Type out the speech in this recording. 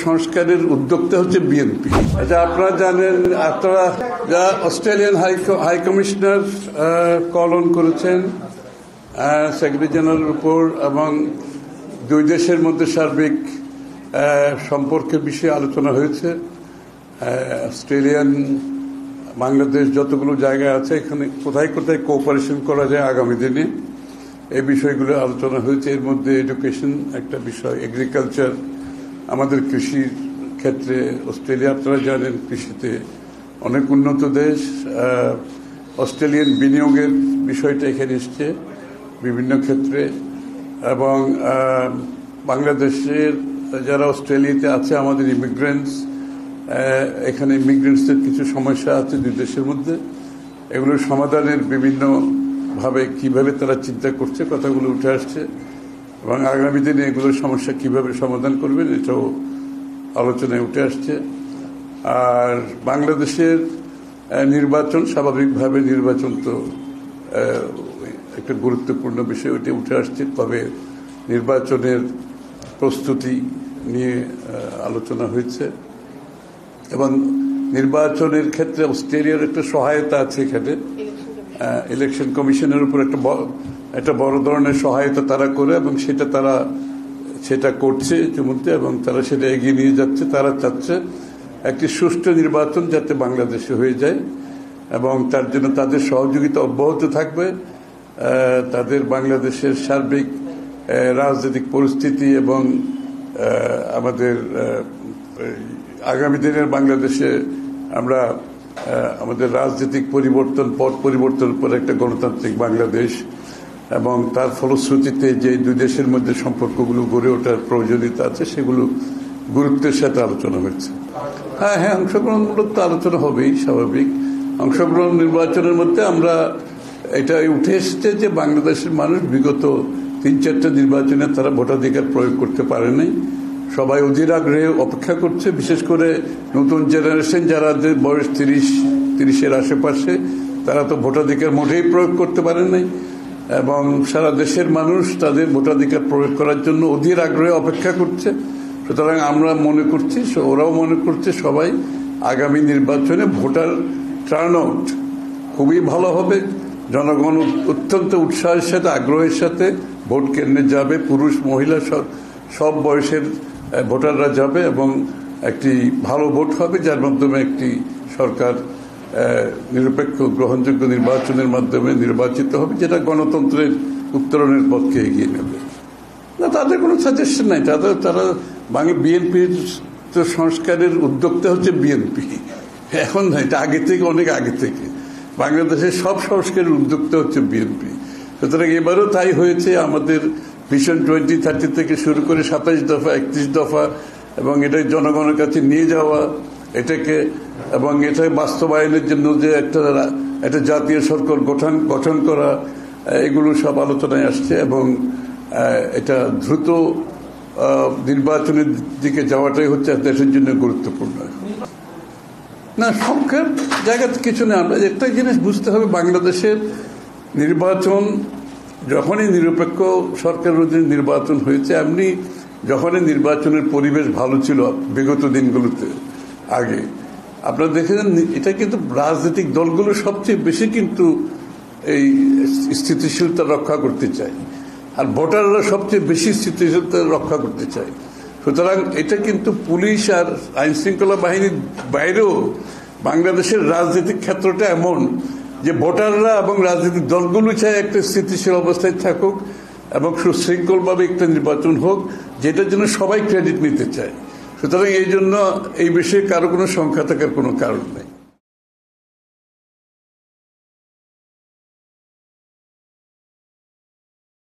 সংস্কারের উদ্যোক্তা হচ্ছে বিএনপি। আচ্ছা, আপনারা জানেন, আপনারা যা Australian high commissioner call on করেছেন সেক্রেটারি জেনারেলের উপর এবং দুই দেশের মধ্যে সার্বিক সম্পর্কের বিষয়ে আলোচনা হয়েছে। অস্ট্রেলিয়ান বাংলাদেশ যতগুলো জায়গা আছে এখানে কোথায় কোথায় কোঅপারেশন করা যায় আগামী দিনে এই বিষয়গুলো আলোচনা হয়েছে। এর মধ্যে এডুকেশন একটা বিষয়, এগ্রিকালচার, আমাদের কৃষির ক্ষেত্রে অস্ট্রেলিয়া আপনারা জানেন কৃষিতে অনেক উন্নত দেশ। অস্ট্রেলিয়ান বিনিয়োগের বিষয়টা এখানে এসছে বিভিন্ন ক্ষেত্রে এবং বাংলাদেশের যারা অস্ট্রেলিয়াতে আছে আমাদের ইমিগ্রেন্টস, এখানে ইমিগ্রেন্টসদের কিছু সমস্যা আছে দুই দেশের মধ্যে, এগুলোর সমাধানের বিভিন্নভাবে কিভাবে তারা চিন্তা করছে কথাগুলো উঠে আসছে এবং আগামী দিনে এগুলোর সমস্যা কিভাবে সমাধান করবেন এটাও আলোচনায় উঠে আসছে। আর বাংলাদেশের নির্বাচন, স্বাভাবিকভাবে নির্বাচন তো একটা গুরুত্বপূর্ণ বিষয়, ওইটা উঠে আসছে। তবে নির্বাচনের প্রস্তুতি নিয়ে আলোচনা হয়েছে এবং নির্বাচনের ক্ষেত্রে অস্ট্রেলিয়ার একটা সহায়তা আছে এখানে। ইলেকশন কমিশনের উপর একটা বড় ধরনের সহায়তা তারা করে এবং সেটা করছে ইতিমধ্যে এবং তারা সেটা এগিয়ে নিয়ে যাচ্ছে। তারা চাচ্ছে একটি সুষ্ঠু নির্বাচন যাতে বাংলাদেশে হয়ে যায় এবং তার জন্য তাদের সহযোগিতা অব্যাহত থাকবে। তাদের বাংলাদেশের সার্বিক রাজনৈতিক পরিস্থিতি এবং আমাদের আগামী দিনের বাংলাদেশে আমরা আমাদের রাজনৈতিক পট পরিবর্তনের পর একটা গণতান্ত্রিক বাংলাদেশ এবং তার ফলশ্রুতিতে যে দুই দেশের মধ্যে সম্পর্কগুলো গড়ে ওঠার প্রয়োজনীয়তা আছে সেগুলো গুরুত্বের সাথে আলোচনা হয়েছে। হ্যাঁ, অংশগ্রহণমূলক তো আলোচনা হবেই, স্বাভাবিক। অংশগ্রহণ নির্বাচনের মধ্যে আমরা এটা উঠে এসেছে যে বাংলাদেশের মানুষ বিগত ৩-৪টা নির্বাচনে তারা ভোটাধিকার প্রয়োগ করতে পারে নাই। সবাই অধীর আগ্রহে অপেক্ষা করছে, বিশেষ করে নতুন জেনারেশন যারা বয়স ৩০-এর আশেপাশে, তারা তো ভোটাধিকার মোটেই প্রয়োগ করতে পারে নাই এবং সারা দেশের মানুষ তাদের ভোটাধিকার প্রয়োগ করার জন্য অধীর আগ্রহে অপেক্ষা করছে। সুতরাং আমরা মনে করছি, ওরাও মনে করছে, সবাই আগামী নির্বাচনে ভোটার টার্ন আউট খুবই ভালো হবে। জনগণ অত্যন্ত উৎসাহের সাথে আগ্রহের সাথে ভোট কেন্দ্রে যাবে, পুরুষ মহিলা সব বয়সের ভোটাররা যাবে এবং একটি ভালো ভোট হবে যার মাধ্যমে একটি সরকার নিরপেক্ষ গ্রহণযোগ্য নির্বাচনের মাধ্যমে নির্বাচিত হবে যেটা গণতন্ত্রের উত্তরণের পথকে এগিয়ে নেবে। না, তাদের কোনো সাজেশন নাই। তারা বিএনপির সংস্কারের উদ্যোক্তা হচ্ছে বিএনপি, এখন না, এটা আগে থেকে, অনেক আগে থেকে বাংলাদেশের সব সংস্কারের উদ্যোক্তা হচ্ছে বিএনপি। সুতরাং এবারও তাই হয়েছে। আমাদের ভিশন 2030 থেকে শুরু করে 27 দফা, 31 দফা এবং এটা জনগণের কাছে নিয়ে যাওয়া এটাকে এবং এটা বাস্তবায়নের জন্য যে একটা জাতীয় সরকার গঠন করা, এগুলো সব আলোচনায় আসছে এবং এটা দ্রুত নির্বাচনের দিকে যাওয়াটাই হচ্ছে দেশের জন্য গুরুত্বপূর্ণ। না, সংখ্যার জায়গাতে কিছু নেই। আমরা একটা জিনিস বুঝতে হবে, বাংলাদেশের নির্বাচন যখনই নিরপেক্ষ সরকারের অধীনে নির্বাচন হয়েছে, এমনি যখনই নির্বাচনের পরিবেশ ভালো ছিল বিগত দিনগুলোতে আগে, আপনারা দেখেছেন এটা কিন্তু রাজনৈতিক দলগুলো সবচেয়ে বেশি কিন্তু এই স্থিতিশীলতা রক্ষা করতে চায় আর ভোটাররা সবচেয়ে বেশি স্থিতিশীলতা রক্ষা করতে চায়। সুতরাং এটা কিন্তু পুলিশ আর আইন শৃঙ্খলা বাহিনীর বাইরেও বাংলাদেশের রাজনৈতিক ক্ষেত্রটা এমন যে ভোটাররা এবং রাজনৈতিক দলগুলো চায় একটা স্থিতিশীল অবস্থায় থাকুক এবং সুশৃঙ্খলভাবে একটা নির্বাচন হোক, যেটার জন্য সবাই ক্রেডিট নিতে চায়। সুতরাং এই জন্য এই বিষয়ে কারো কোনো সংখ্যা থাকার কোনো কারণ নেই।